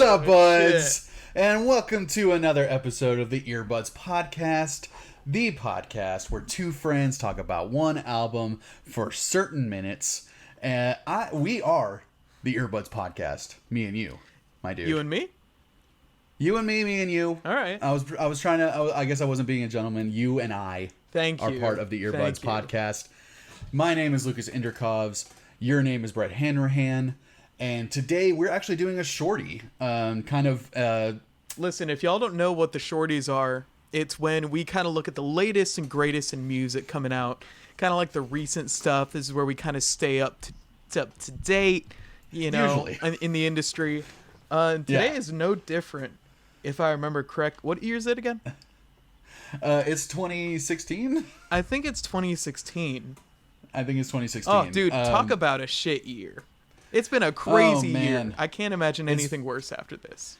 up, buds? And welcome to another episode of the Earbuds Podcast, the podcast where two friends talk about one album for certain minutes. And we are the Earbuds Podcast, me and you, my dude. You and me? You and me and you. All right. I was trying to, I guess I wasn't being a gentleman. You and I are part of the Earbuds Podcast. My name is Lucas Inderkovs. Your name is Brett Hanrahan. And today we're actually doing a shorty. Listen, if y'all don't know what the shorties are, it's when we kind of look at the latest and greatest in music coming out. Kind of like the recent stuff. This is where we kind of stay up to date, you know, in the industry. Today is no different. If I remember correct, what year is it again? It's 2016. I think it's 2016. I think it's 2016. Oh, dude, talk about a shit year. It's been a crazy year. I can't imagine anything worse after this.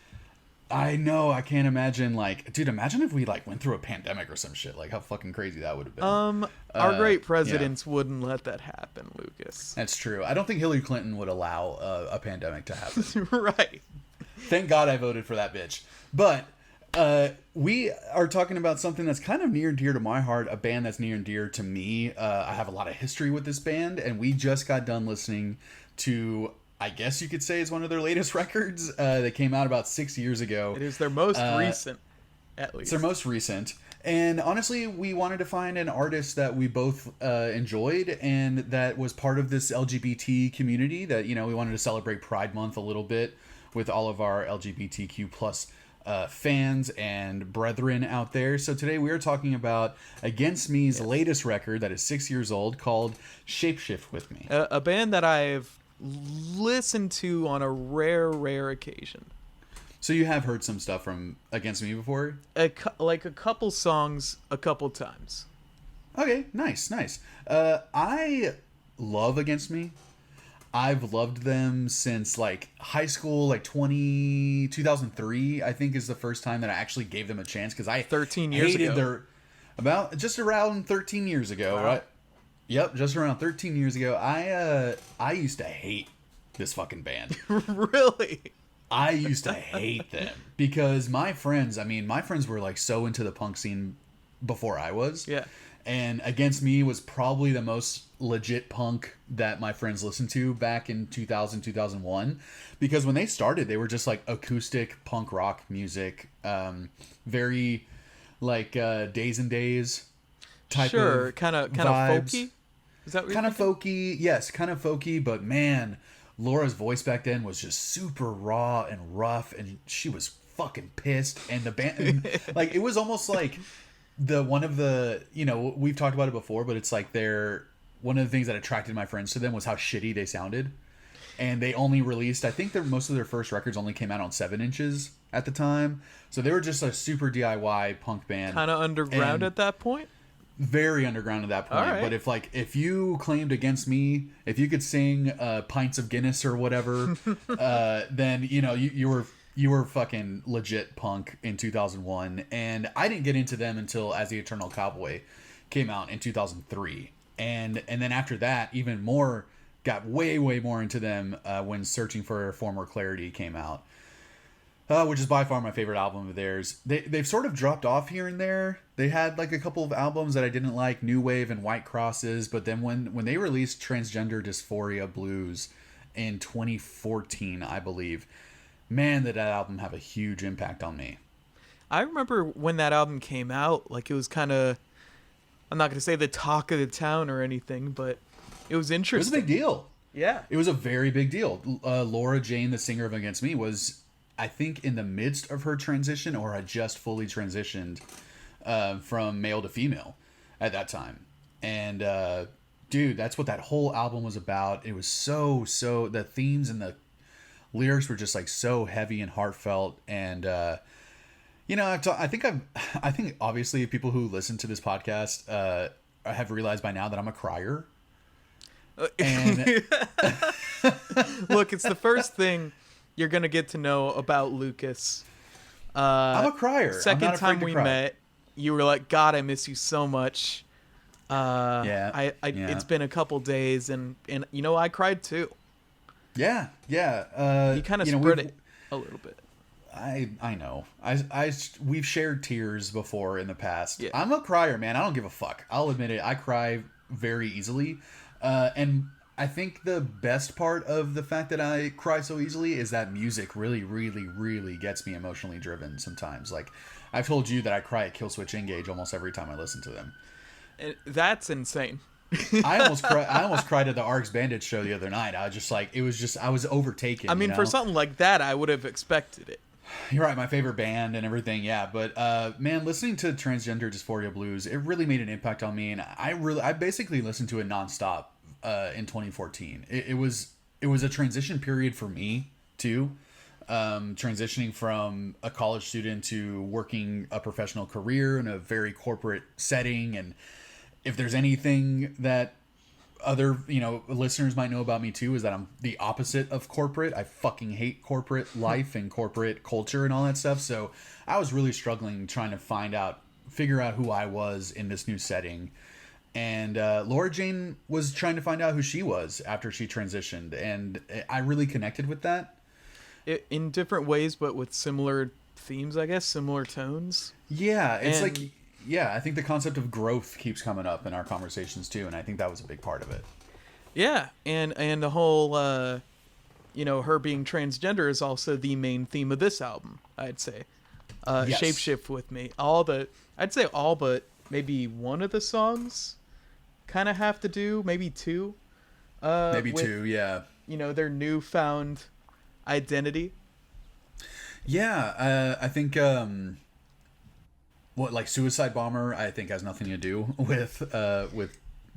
I know. I can't imagine, dude, imagine if we, went through a pandemic or some shit. How fucking crazy that would have been. Our great presidents wouldn't let that happen, Lucas. That's true. I don't think Hillary Clinton would allow a pandemic to happen. Right. Thank God I voted for that bitch. But we are talking about something that's kind of near and dear to my heart, a band that's near and dear to me. I have a lot of history with this band, and we just got done listening to, I guess you could say, is one of their latest records that came out about 6 years ago. It is their most recent, at least. It's their most recent. And honestly, we wanted to find an artist that we both enjoyed and that was part of this LGBT community that, we wanted to celebrate Pride Month a little bit with all of our LGBTQ plus fans and brethren out there. So today we are talking about Against Me's latest record that is 6 years old called Shapeshift With Me. A band that I've listened to on a rare occasion. So you have heard some stuff from Against Me before? A couple songs a couple times. Okay, nice. I love Against Me. I've loved them since high school, 2003, I think is the first time that I actually gave them a chance because I 13 years ago. About just around 13 years ago, wow. Right? Yep, just around 13 years ago. I used to hate this fucking band. Really? I used to hate them because my friends were so into the punk scene before I was. Yeah. And Against Me was probably the most legit punk that my friends listened to back in 2000, 2001. Because when they started, they were just acoustic punk rock music. Very Days and Days type of Sure, kind of folky? Is that what kind of folky? Yes, kind of folky. But man, Laura's voice back then was just super raw and rough. And she was fucking pissed. And the band, it was almost like... one of the, we've talked about it before, but it's one of the things that attracted my friends to them was how shitty they sounded. And they only released, I think most of their first records only came out on 7 inches at the time. So they were just a super DIY punk band. Kind of underground at that point? Very underground at that point. All right. But if you claimed Against Me, if you could sing Pints of Guinness or whatever, then, you were fucking legit punk in 2001. And I didn't get into them until As the Eternal Cowboy came out in 2003. And then after that, even more, got way more into them when Searching for Former Clarity came out. Which is by far my favorite album of theirs. They've sort of dropped off here and there. They had a couple of albums that I didn't like, New Wave and White Crosses. But then when they released Transgender Dysphoria Blues in 2014, I believe... Man, did that album have a huge impact on me. I remember when that album came out, it was kind of, I'm not going to say the talk of the town or anything, but it was interesting. It was a big deal. Yeah. It was a very big deal. Laura Jane, the singer of Against Me, was, I think, in the midst of her transition or had just fully transitioned from male to female at that time. And, dude, that's what that whole album was about. It was so, the themes and the lyrics were just so heavy and heartfelt, and I think obviously people who listen to this podcast have realized by now that I'm a crier. And look, it's the first thing you're gonna get to know about Lucas. I'm a crier. Second time we met, you were like, "God, I miss you so much." It's been a couple days, and I cried too. Yeah. You kind of spread it a little bit. I know. We've shared tears before in the past. Yeah. I'm a crier, man. I don't give a fuck. I'll admit it. I cry very easily. And I think the best part of the fact that I cry so easily is that music really, really, really gets me emotionally driven sometimes. Like, I've told you that I cry at Killswitch Engage almost every time I listen to them. That's insane. I almost cried at the Arcs Bandits show the other night. I was just like, I was overtaken. I mean, for something like that, I would have expected it. You're right, my favorite band and everything, yeah. But man, listening to Transgender Dysphoria Blues, it really made an impact on me, and I basically listened to it nonstop in 2014. It was a transition period for me too, transitioning from a college student to working a professional career in a very corporate setting. And if there's anything that other listeners might know about me too, is that I'm the opposite of corporate. I fucking hate corporate life and corporate culture and all that stuff. So I was really struggling trying to figure out who I was in this new setting. And Laura Jane was trying to find out who she was after she transitioned, and I really connected with that in different ways, but with similar themes, I guess, similar tones. Yeah, it's I think the concept of growth keeps coming up in our conversations too, and I think that was a big part of it. Yeah, and the whole, her being transgender is also the main theme of this album, I'd say. Yes. Shapeshift with me. I'd say all but maybe one of the songs kind of have to do, maybe two. Maybe with, two, yeah. Their newfound identity. Yeah, I think... like Suicide Bomber, I think has nothing to do with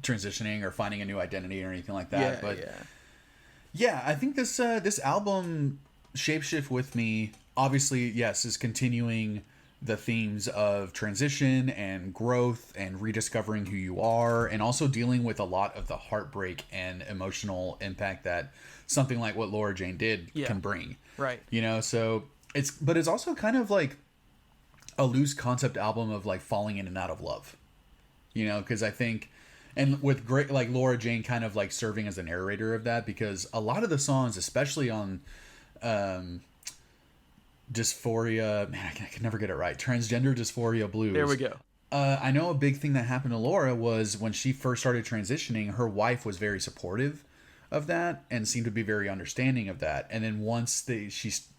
transitioning or finding a new identity or anything like that. I think this album, Shapeshift with Me, obviously, yes, is continuing the themes of transition and growth and rediscovering who you are, and also dealing with a lot of the heartbreak and emotional impact that something like what Laura Jane did can bring. Right. So it's also kind of like a loose concept album of like falling in and out of love, because I think, and with great, like Laura Jane kind of like serving as a narrator of that, because a lot of the songs, especially on Dysphoria, man, I can never get it right, Transgender Dysphoria Blues. There we go. I know a big thing that happened to Laura was when she first started transitioning, her wife was very supportive of that and seemed to be very understanding of that. And then once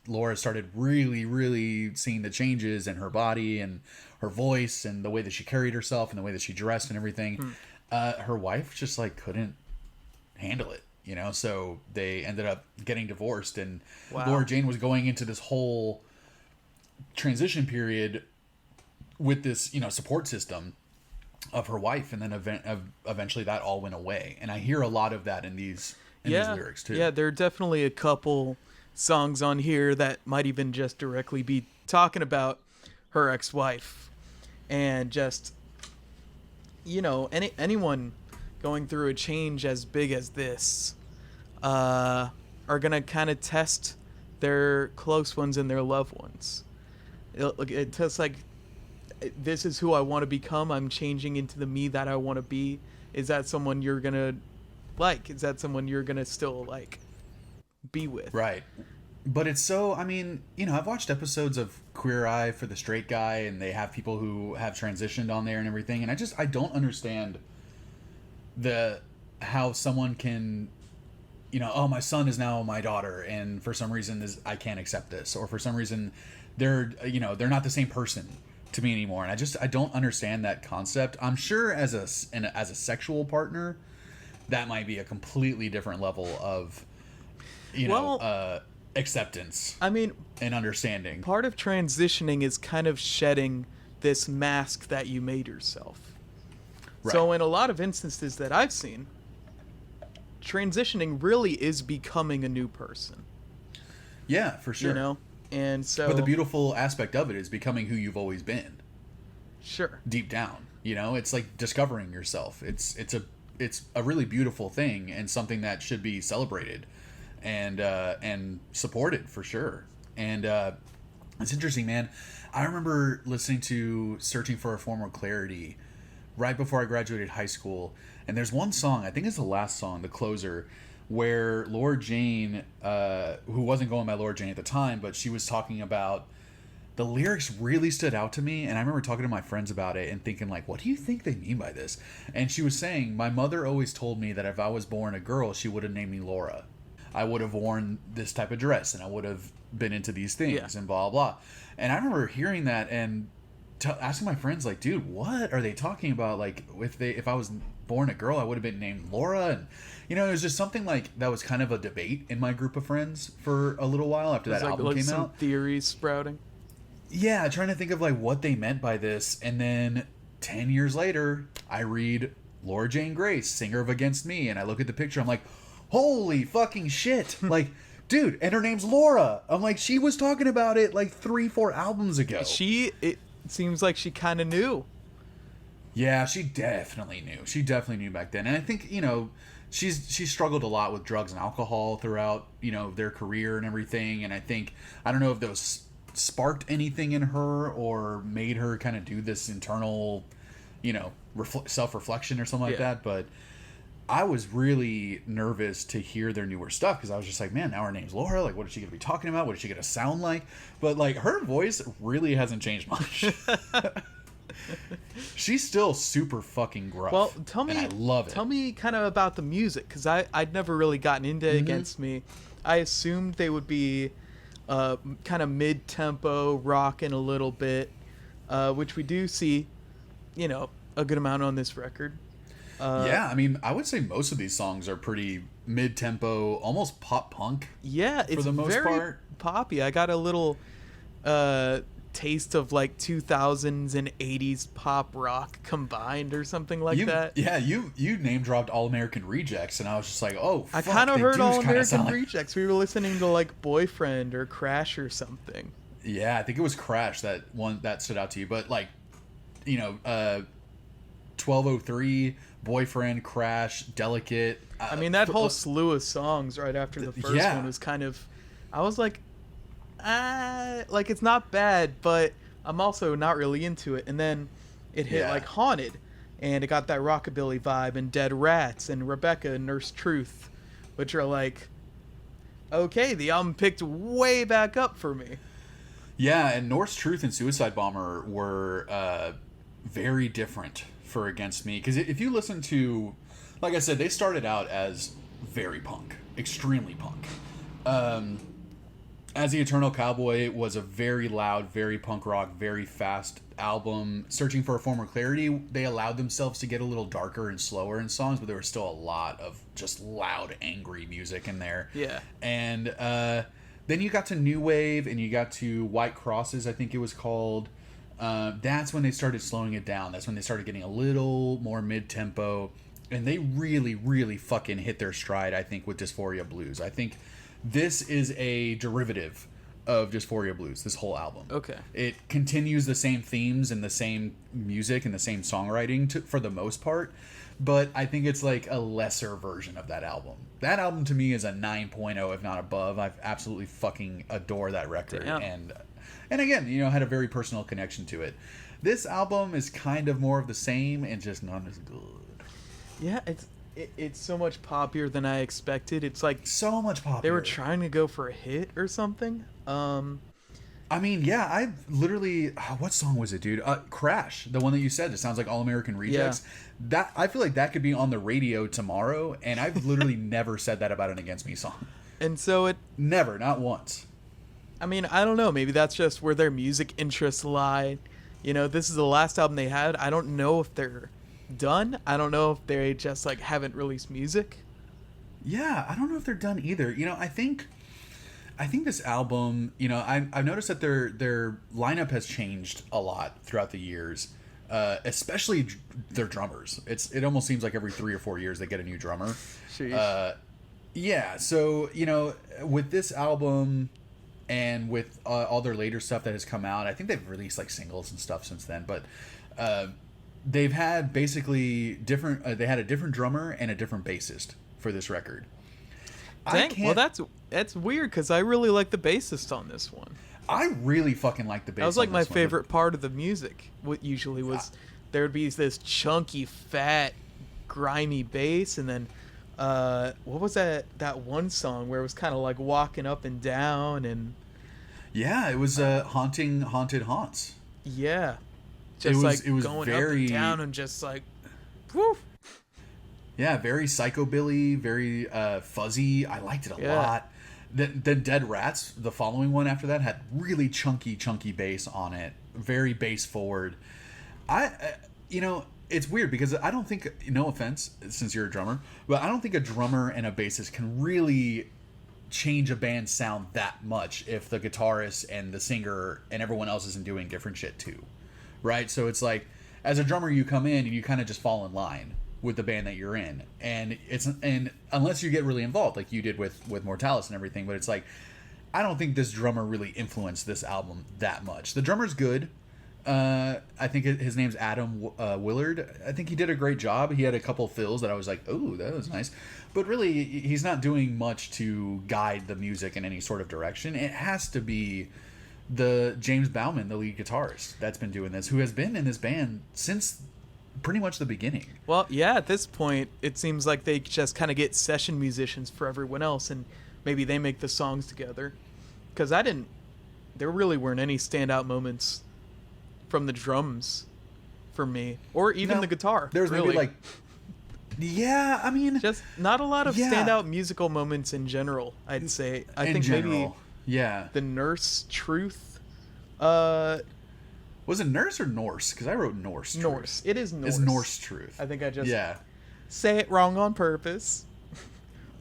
Laura started really, really seeing the changes in her body and her voice and the way that she carried herself and the way that she dressed and everything, her wife just like couldn't handle it, so they ended up getting divorced. And Laura Jane was going into this whole transition period with this, support system of her wife, and then eventually that all went away. And I hear a lot of that in these lyrics too. Yeah, there are definitely a couple songs on here that might even just directly be talking about her ex-wife, and just anyone going through a change as big as this are gonna kind of test their close ones and their loved ones. It tests like, this is who I want to become. I'm changing into the me that I want to be. Is that someone you're gonna like? Is that someone you're gonna still like be with? Right. But it's so, I mean, I've watched episodes of Queer Eye for the Straight Guy, and they have people who have transitioned on there and everything, and I don't understand how someone can, oh, my son is now my daughter, and for some reason I can't accept this, or for some reason they're not the same person to me anymore, and I don't understand that concept. I'm sure as a sexual partner, that might be a completely different level of, acceptance, and understanding. Part of transitioning is kind of shedding this mask that you made yourself. Right. So in a lot of instances that I've seen, transitioning really is becoming a new person. Yeah, for sure. And so, but the beautiful aspect of it is becoming who you've always been. Sure. Deep down, it's like discovering yourself. It's a really beautiful thing, and something that should be celebrated and supported for sure. And it's interesting, man. I remember listening to Searching for a Form of Clarity right before I graduated high school, and there's one song, I think it's the last song, the closer, where Laura Jane, who wasn't going by Laura Jane at the time, but she was talking about, the lyrics really stood out to me, and I remember talking to my friends about it and thinking, like, what do you think they mean by this? And she was saying, my mother always told me that if I was born a girl, she would have named me Laura. I would have worn this type of dress, and I would have been into these things, and blah, blah. And I remember hearing that and asking my friends, like, dude, what are they talking about? Like, if I was born a girl, I would have been named Laura. And, you know, it was just something like that was kind of a debate in my group of friends for a little while after that album came some out. Theories sprouting. Yeah, trying to think of like what they meant by this, and then 10 years later, I read Laura Jane Grace, singer of Against Me, and I look at the picture, I'm like, holy fucking shit. Like, dude, and her name's Laura. I'm like, she was talking about it like 3-4 albums ago. It seems like she kind of knew. Yeah, she definitely knew. She definitely knew back then. And I think, you know, she struggled a lot with drugs and alcohol throughout, you know, their career and everything. And I think, I don't know if those sparked anything in her or made her kind of do this internal, you know, self-reflection or something like that. But I was really nervous to hear their newer stuff because I was just like, man, now her name's Laura. Like, what is she going to be talking about? What is she going to sound like? But, like, her voice really hasn't changed much. She's still super fucking gruff. Well, tell me, and I love it. Tell me kind of about the music, because I'd never really gotten into Against Me. I assumed they would be kind of mid-tempo, rocking a little bit, which we do see, you know, a good amount on this record. Yeah, I mean, I would say most of these songs are pretty mid-tempo, almost pop-punk. Yeah, it's for the most very part. Poppy. I got a little taste of like 2000s and 80s pop rock combined or something like that. Yeah, you name dropped All American Rejects, and I was just like, oh, I kind of heard All American like... Rejects. We were listening to like Boyfriend or Crash or something. Yeah, I think it was Crash that one that stood out to you, but like, you know, 1203, Boyfriend, Crash, Delicate. I mean, that whole slew of songs right after the first one was kind of, I was like, like it's not bad, but I'm also not really into it. And then it hit like Haunted, and it got that rockabilly vibe, and Dead Rats and Rebecca and Nurse Truth, which are like, okay, the album picked way back up for me. Yeah, and Norse Truth and Suicide Bomber were very different for Against Me, because if you listen to, like I said, they started out as very punk, extremely punk. As the Eternal Cowboy was a very loud, very punk rock, very fast album. Searching for a Former Clarity, they allowed themselves to get a little darker and slower in songs, but there was still a lot of just loud, angry music in there. Yeah. And then you got to New Wave, and you got to White Crosses, I think it was called. That's when they started slowing it down. That's when they started getting a little more mid-tempo. And they really, really fucking hit their stride, I think, with Dysphoria Blues. I think this is a derivative of Dysphoria Blues, this whole album. Okay. It continues the same themes and the same music and the same songwriting for the most part, but I think it's like a lesser version of that album. That album to me is a 9.0, if not above. I absolutely fucking adore that record. Damn. And again, you know, had a very personal connection to it. This album is kind of more of the same and just not as good. Yeah, it's so much poppier than I expected. It's like so much poppier. They were trying to go for a hit or something. I mean, yeah, I literally, what song was it, dude? Crash, the one that you said that sounds like All American Rejects. Yeah. That I feel like that could be on the radio tomorrow, and I've literally never said that about an Against Me song. And so never, not once. I mean, I don't know. Maybe that's just where their music interests lie. You know, this is the last album they had. I don't know if they're done. I don't know if they just like haven't released music. Yeah, I don't know if they're done either. You know, I think this album, you know, I've noticed that their lineup has changed a lot throughout the years, especially their drummers. It almost seems like every 3 or 4 years they get a new drummer. Yeah, so, you know, with this album and with all their later stuff that has come out, I think they've released like singles and stuff since then, but they've had basically different. They had a different drummer and a different bassist for this record. Dang, well, that's weird because I really like the bassist on this one. I really fucking like the bass. That was like my favorite part of the music. What usually was there would be this chunky, fat, grimy bass, and then What was that one song where it was kind of like walking up and down and Yeah, it was haunting haunted haunts. yeah, just like It was going up very and down and just like, woof. yeah, very psychobilly, very fuzzy. I liked it a Yeah. lot. Then Dead Rats, the following one after that, had really chunky bass on it, very bass forward. You know, it's weird because I don't think, no offense, since you're a drummer, but I don't think a drummer and a bassist can really change a band's sound that much if the guitarist and the singer and everyone else isn't doing different shit too, right? So it's like, as a drummer, you come in and you kind of just fall in line with the band that you're in, and unless you get really involved like you did with Mortalis and everything, but it's like, I don't think this drummer really influenced this album that much. The drummer's good. I think his name's Adam Willard. I think he did a great job. He had a couple fills that I was like, oh, that was nice. But really, he's not doing much to guide the music in any sort of direction. It has to be the James Bauman, the lead guitarist, that's been doing this, who has been in this band since pretty much the beginning. Well, yeah, at this point, it seems like they just kind of get session musicians for everyone else, and maybe they make the songs together. Because there really weren't any standout moments from the drums for me, or even the guitar. There's really. maybe like, yeah, I mean, just not a lot of yeah. standout musical moments in general, I'd say. I think maybe yeah, the Nurse Truth. Was it Nurse or Norse? Because I wrote Norse. Norse. It is Norse. It's Norse Truth. I think I just say it wrong on purpose.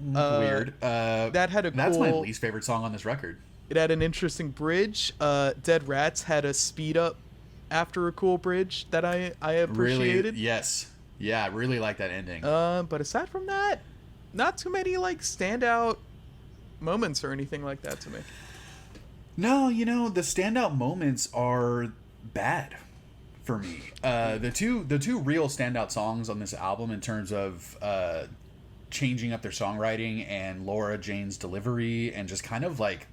Weird. That had That's my least favorite song on this record. It had an interesting bridge. Dead Rats had a speed up after a cool bridge that I appreciated. Really, yes. Yeah, I really like that ending. But aside from that, not too many like standout moments or anything like that to me. No, you know, the standout moments are bad for me. The two real standout songs on this album in terms of changing up their songwriting and Laura Jane's delivery and just kind of like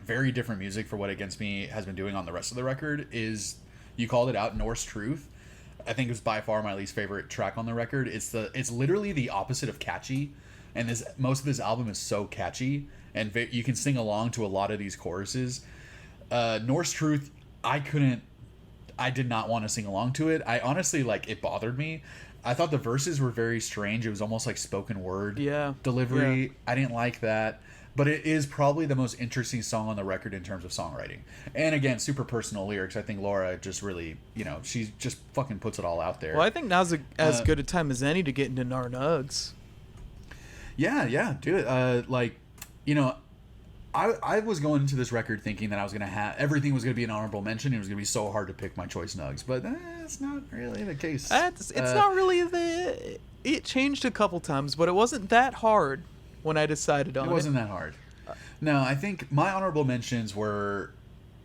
very different music for what Against Me has been doing on the rest of the record is, you called it out, Norse Truth. I think it was by far my least favorite track on the record. It's literally the opposite of catchy, and most of this album is so catchy, and you can sing along to a lot of these choruses. Norse Truth, I did not want to sing along to it. I honestly, like, it bothered me. I thought the verses were very strange. It was almost like spoken word delivery. Yeah. I didn't like that. But it is probably the most interesting song on the record in terms of songwriting. And again, super personal lyrics. I think Laura just really, you know, she just fucking puts it all out there. Well, I think now's as good a time as any to get into Nar Nugs. Yeah, do it. Like, you know, I was going into this record thinking that I was going to have, everything was going to be an honorable mention. It was going to be so hard to pick my choice nugs. But that's not really the case. It's not really it changed a couple times, but it wasn't that hard. When I decided on it. It wasn't that hard. No, I think my honorable mentions were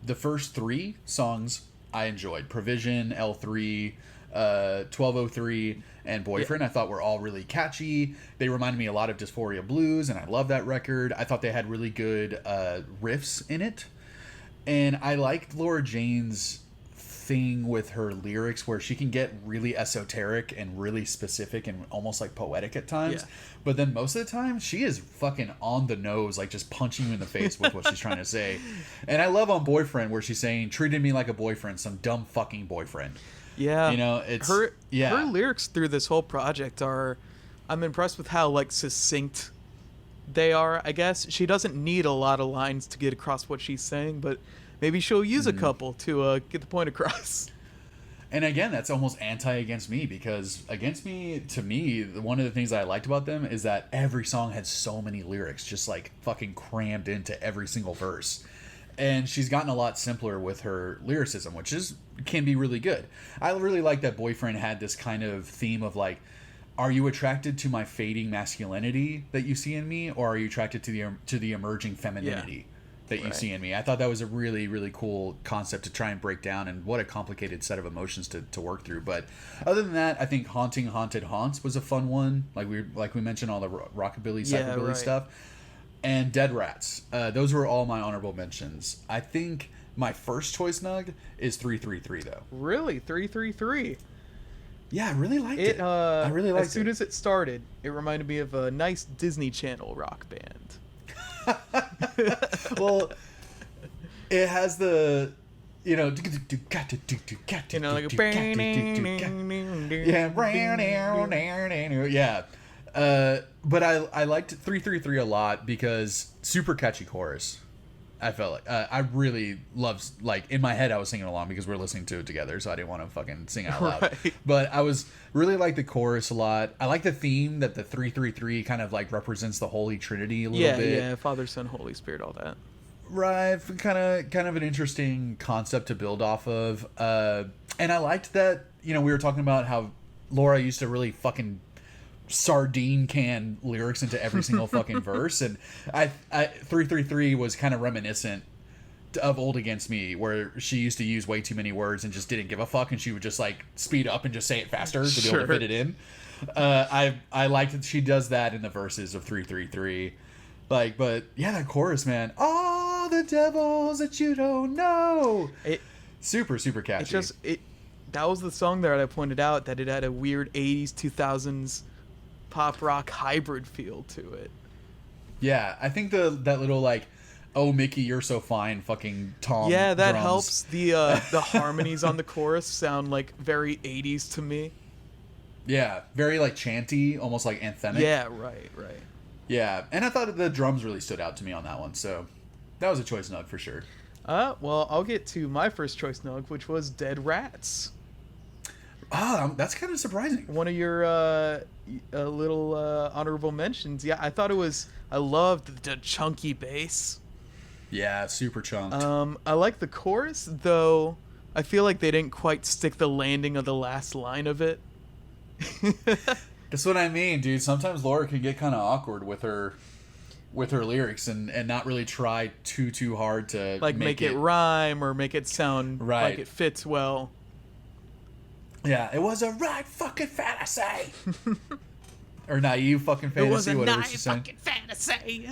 the first three songs I enjoyed. Provision, L3, 1203, and Boyfriend. I thought were all really catchy. They reminded me a lot of Dysphoria Blues, and I love that record. I thought they had really good riffs in it. And I liked Laura Jane's thing with her lyrics where she can get really esoteric and really specific and almost like poetic at times, but then most of the time she is fucking on the nose, like just punching you in the face with what she's trying to say. And I love on Boyfriend where she's saying, treated me like a boyfriend, some dumb fucking boyfriend. Yeah, you know, it's her lyrics through this whole project I'm impressed with how like succinct they are. I guess she doesn't need a lot of lines to get across what she's saying, but maybe she'll use a couple to get the point across. And again, that's almost anti-Against Me, because Against Me, to me, one of the things that I liked about them is that every song had so many lyrics, just like fucking crammed into every single verse. And she's gotten a lot simpler with her lyricism, which can be really good. I really like that Boyfriend had this kind of theme of like, are you attracted to my fading masculinity that you see in me, or are you attracted to the emerging femininity that you see in me? I thought that was a really, really cool concept to try and break down, and what a complicated set of emotions to work through. But other than that, I think Haunting Haunted Haunts was a fun one. Like we mentioned, all the rockabilly, psychobilly stuff. And Dead Rats. Those were all my honorable mentions. I think my first choice nug is 333 though. Really? 333? Yeah, I really liked It it. I really liked as soon as it started, it reminded me of a nice Disney Channel rock band. Well, it has the, you know, Like yeah. But I liked 333 a lot because super catchy chorus. I felt like I really loved, like, in my head I was singing along because we're listening to it together, so I didn't want to fucking sing out loud. Right. But I was really like the chorus a lot. I like the theme that the 333 kind of like represents the Holy Trinity a little bit. Yeah, Father, Son, Holy Spirit, all that. Right, kind of an interesting concept to build off of. And I liked that, you know, we were talking about how Laura used to really fucking sardine can lyrics into every single fucking verse, and I 333 was kind of reminiscent of Old Against Me, where she used to use way too many words and just didn't give a fuck, and she would just like speed up and just say it faster to be able to fit it in. I like that she does that in the verses of 333. Like, but yeah, that chorus, man. All the devils that you don't know. Super catchy. That was the song there that I pointed out, that it had a weird 80s 2000s pop rock hybrid feel to it. Yeah, I think that little like, oh Mickey, you're so fine, fucking Tom. Yeah, that drums. helps. The harmonies on the chorus sound like very 80s to me. Yeah, very like chanty, almost like anthemic. Yeah, right. Yeah, and I thought the drums really stood out to me on that one, so that was a choice nug for sure. Well, I'll get to my first choice nug, which was Dead Rats. That's kind of surprising. One of your little honorable mentions. Yeah, I loved the chunky bass. Yeah, super chunked. I like the chorus, though I feel like they didn't quite stick the landing of the last line of it. That's what I mean, dude. Sometimes Laura can get kind of awkward with her lyrics and not really try too hard to like make it rhyme or make it sound like it fits well. Yeah, it was a right fucking fantasy. Or naive fucking fantasy. It was a whatever naive fucking fantasy.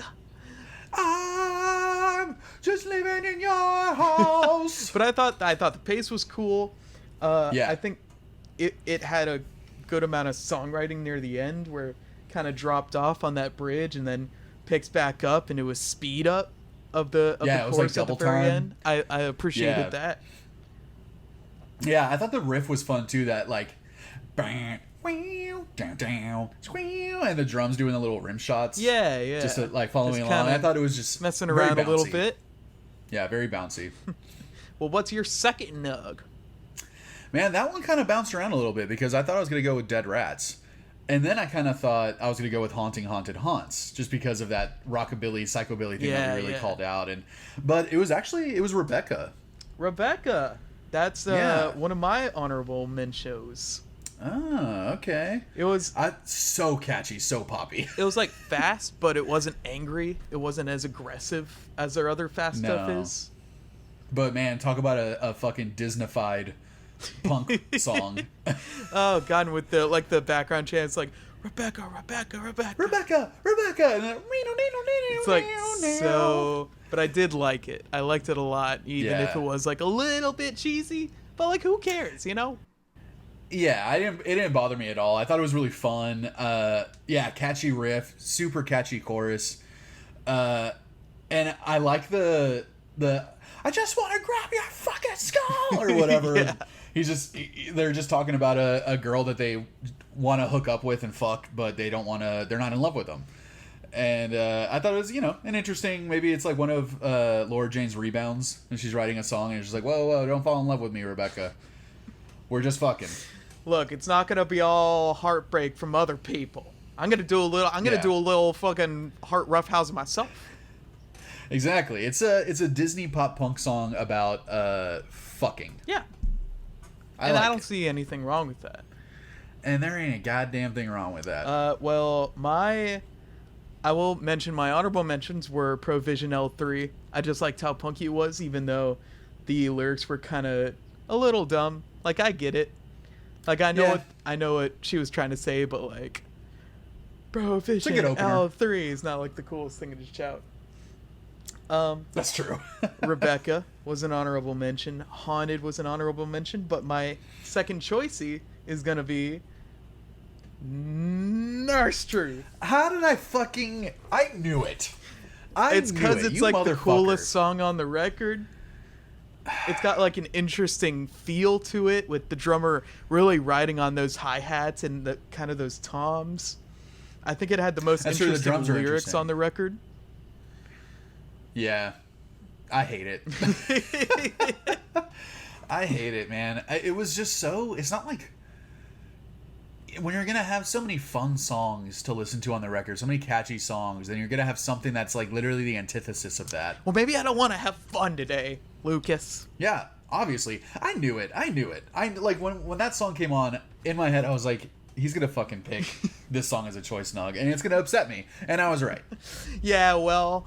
I'm just living in your house. But I thought the pace was cool. Yeah. I think it had a good amount of songwriting near the end where it kind of dropped off on that bridge and then picks back up, and it was speed up of the chorus at the very end. I appreciated that. Yeah, I thought the riff was fun too. That like, and the drums doing the little rim shots. Yeah. Just like following along. I thought it was just messing around a little bit. Yeah, very bouncy. Well, what's your second nug? Man, that one kind of bounced around a little bit because I thought I was going to go with Dead Rats. And then I kind of thought I was going to go with Haunting Haunted Haunts just because of that rockabilly, psychobilly thing that we really called out. But it was Rebecca. Rebecca. That's one of my honorable mentions. Oh, okay. It was so catchy, so poppy. It was like fast, but it wasn't angry. It wasn't as aggressive as their other fast stuff is. But man, talk about a fucking Disney-fied punk song. Oh god, with the background chants like Rebecca. And then, it's like so. But I did like it. I liked it a lot, even if it was like a little bit cheesy. But like, who cares, you know? Yeah, it didn't bother me at all. I thought it was really fun. Catchy riff, super catchy chorus, and I like the I just want to grab your fucking skull or whatever. Yeah. They're just talking about a girl that they want to hook up with and fuck, but they're not in love with them. And I thought it was, an interesting, maybe it's like one of Laura Jane's rebounds, and she's writing a song, and she's like, whoa, don't fall in love with me, Rebecca. We're just fucking. Look, it's not gonna be all heartbreak from other people. I'm gonna do a little fucking heart roughhousing myself. Exactly. It's a Disney pop punk song about fucking. Yeah. I don't see anything wrong with that. And there ain't a goddamn thing wrong with that. Well, I will mention my honorable mentions were Provision L3. I just liked how punky it was, even though the lyrics were kind of a little dumb. Like, I get it. Like, I know what she was trying to say, but like, Provision L3 is not like the coolest thing to shout. That's true. Rebecca was an honorable mention. Haunted was an honorable mention. But my second choicey is going to be Nurse Truth. How did I knew it. It's because it's like the coolest song on the record. It's got like an interesting feel to it, with the drummer really riding on those hi-hats and the kind of those toms. I think it had the most interesting lyrics on the record. Yeah. I hate it. I hate it, man. It was just so... It's not like... When you're going to have so many fun songs to listen to on the record, so many catchy songs, then you're going to have something that's like literally the antithesis of that. Well, maybe I don't want to have fun today, Lucas. Yeah, obviously. I knew it. I like when that song came on, in my head I was like, he's going to fucking pick this song as a choice snug, and it's going to upset me. And I was right. Yeah, well,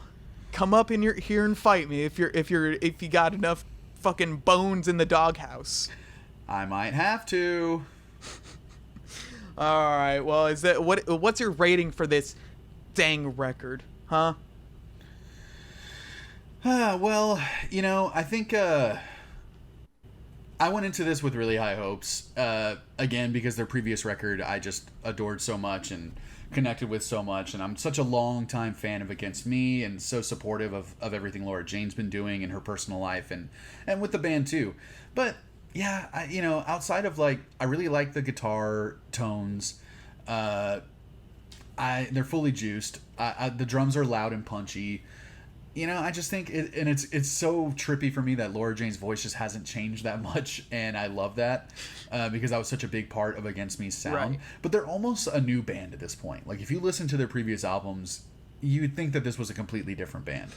come up in here and fight me if you got enough fucking bones in the doghouse. I might have to. All right. Well, what's your rating for this dang record, huh? Well, I think I went into this with really high hopes. Again, because their previous record I just adored so much and connected with so much, and I'm such a long-time fan of Against Me and so supportive of everything Laura Jane's been doing in her personal life and with the band too. But yeah, outside of like, I really like the guitar tones. They're fully juiced. The drums are loud and punchy. I just think it's so trippy for me that Laura Jane's voice just hasn't changed that much, and I love that because that was such a big part of Against Me's sound. Right. But they're almost a new band at this point. Like, if you listen to their previous albums, you'd think that this was a completely different band.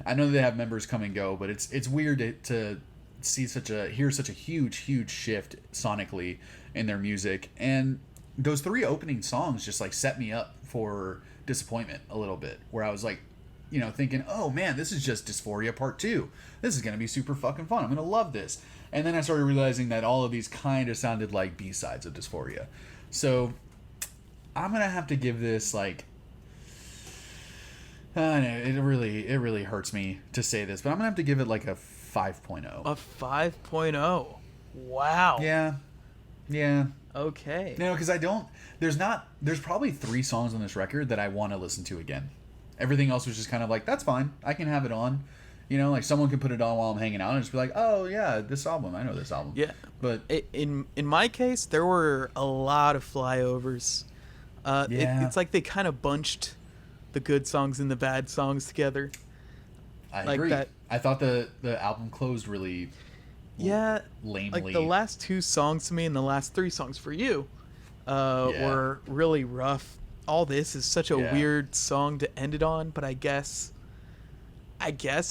I know they have members come and go, but it's weird to see hear such a huge shift sonically in their music. And those 3 opening songs just like set me up for disappointment a little bit, where I was like, thinking, oh man, this is just Dysphoria Part 2. This is going to be super fucking fun. I'm going to love this. And then I started realizing that all of these kind of sounded like B-sides of Dysphoria. So I'm going to have to give this like, it really hurts me to say this, but I'm going to have to give it like a 5.0. A 5.0. Wow. Yeah. Okay. Because there's probably 3 songs on this record that I want to listen to again. Everything else was just kind of like, that's fine, I can have it on. Like someone can put it on while I'm hanging out and just be like, oh yeah, this album, I know this album. Yeah. But in my case, there were a lot of flyovers. It's like they kind of bunched the good songs and the bad songs together. I agree. That. I thought the album closed really lamely. Like the last 2 songs to me and the last 3 songs for you were really rough. All This is such a weird song to end it on, but I guess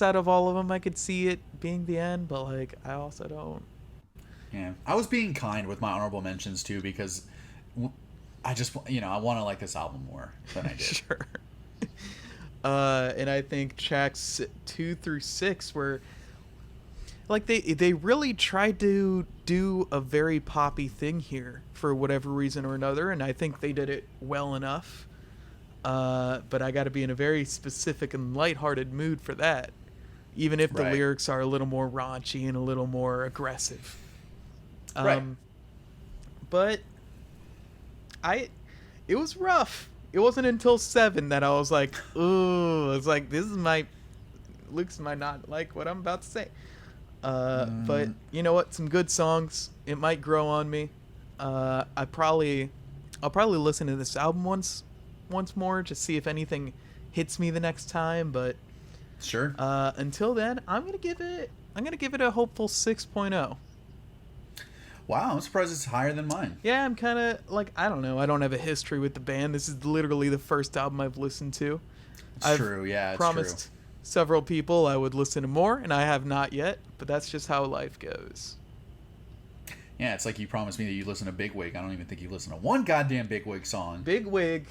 out of all of them I could see it being the end, but like I also don't. Yeah, I was being kind with my honorable mentions too, because I just I want to like this album more than I did. Sure. And I think tracks 2 through 6 were like they really tried to do a very poppy thing here for whatever reason or another, and I think they did it well enough. But I got to be in a very specific and lighthearted mood for that, even if the lyrics are a little more raunchy and a little more aggressive. But it was rough. It wasn't until 7 that I was like, ooh, it's like, Luke's might not like what I'm about to say. But you know what? Some good songs. It might grow on me. I'll probably listen to this album once more to see if anything hits me the next time. But sure. Until then, I'm gonna give it a hopeful 6.0. Wow, I'm surprised it's higher than mine. Yeah, I'm kind of like, I don't know. I don't have a history with the band. This is literally the first album I've listened to. It's true. Yeah, it's promised several people I would listen to more, and I have not yet, but that's just how life goes. Yeah, it's like you promised me that you listen to Bigwig. I don't even think you listen to one goddamn Bigwig song. Bigwig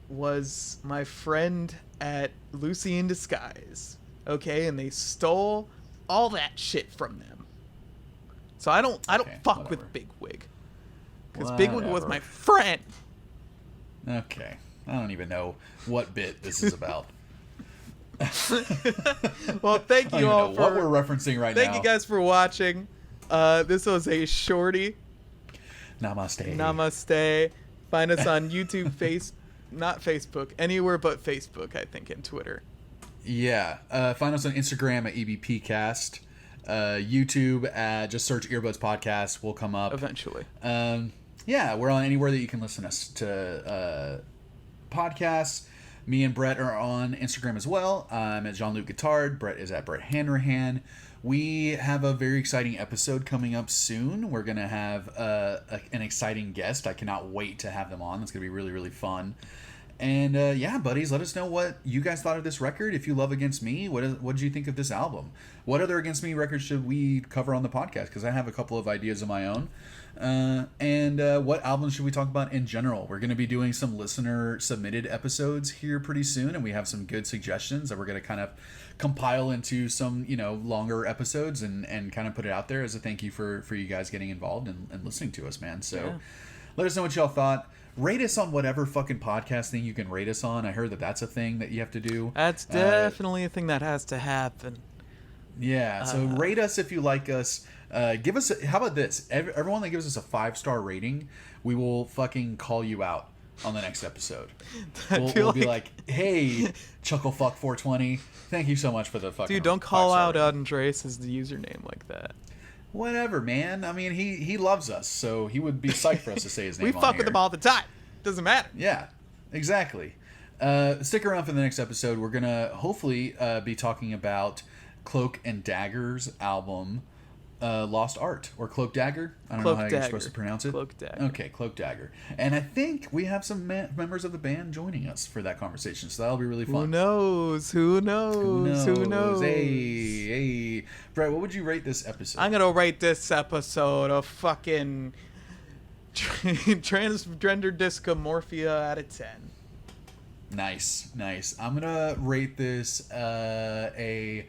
was my friend at Lucy in Disguise, okay? And they stole all that shit from them. So I don't fuck with Bigwig. Because Bigwig was my friend. Okay. I don't even know what bit this is about. Well, thank I you don't all even for know what we're referencing right now. thank you guys for watching. This was a Shorty. Namaste. Namaste. Find us on YouTube, not Facebook, anywhere but Facebook, I think, and Twitter. Yeah. Find us on Instagram at EBPcast. YouTube, just search Earbuds Podcast. We'll come up. Eventually. Yeah, we're on anywhere that you can listen to podcasts. Me and Brett are on Instagram as well. I'm at Jean-Luc Guitard. Brett is at Brett Hanrahan. We have a very exciting episode coming up soon. We're going to have an exciting guest. I cannot wait to have them on. It's going to be really, really fun. And yeah, buddies, let us know what you guys thought of this record. If you love Against Me, what did you think of this album? What other Against Me records should we cover on the podcast? Because I have a couple of ideas of my own. And what albums should we talk about in general? We're going to be doing some listener submitted episodes here pretty soon, and we have some good suggestions that we're going to kind of compile into some, longer episodes and kind of put it out there as a thank you for you guys getting involved and listening to us, man. So let us know what y'all thought. Rate us on whatever fucking podcast thing you can rate us on. I heard that that's a thing that you have to do. That's definitely a thing that has to happen. Yeah, so rate us if you like us. Give us how about this? Everyone that gives us a 5-star rating, we will fucking call you out on the next episode. We'll be like, hey, Chucklefuck420, thank you so much for the fucking. Dude, don't call out rating. Andres as the username like that. Whatever, man. I mean, he loves us, so he would be psyched for us to say his name. We fuck with him all the time. Doesn't matter. Yeah, exactly. Stick around for the next episode. We're gonna hopefully be talking about Cloak and Dagger's album, Lost Art, or Cloak Dagger. I don't know how you're supposed to pronounce it. Cloak Dagger. Okay, Cloak Dagger. And I think we have some members of the band joining us for that conversation, so that'll be really fun. Who knows? Who knows? Hey. Brett, what would you rate this episode? I'm going to rate this episode a fucking transgender dysmorphia out of 10. Nice. I'm going to rate this I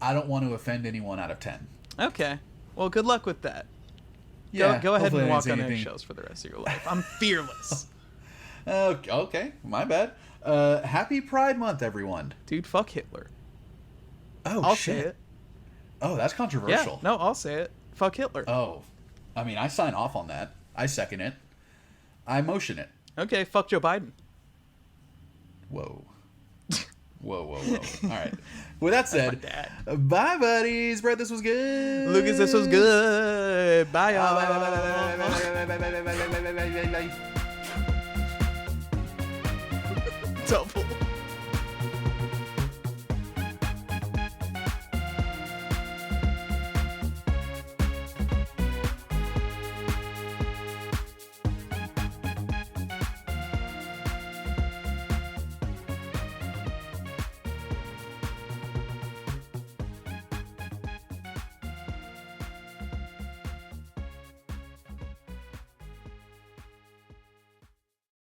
don't want to offend anyone out of 10. Okay. Well, good luck with that. Yeah, Go ahead and walk on anything. eggshells for the rest of your life. I'm fearless. Okay, my bad. Happy Pride Month, everyone. Dude, fuck Hitler. Oh, I'll shit. say it. Oh, that's controversial. Yeah, no, I'll say it. Fuck Hitler. Oh, I mean, I sign off on that. I second it. I motion it. Okay, fuck Joe Biden. Whoa. Whoa. All right. With that said, dad. Bye, buddies. Brett, this was good. Lucas, this was good. Bye, y'all. Bye. Double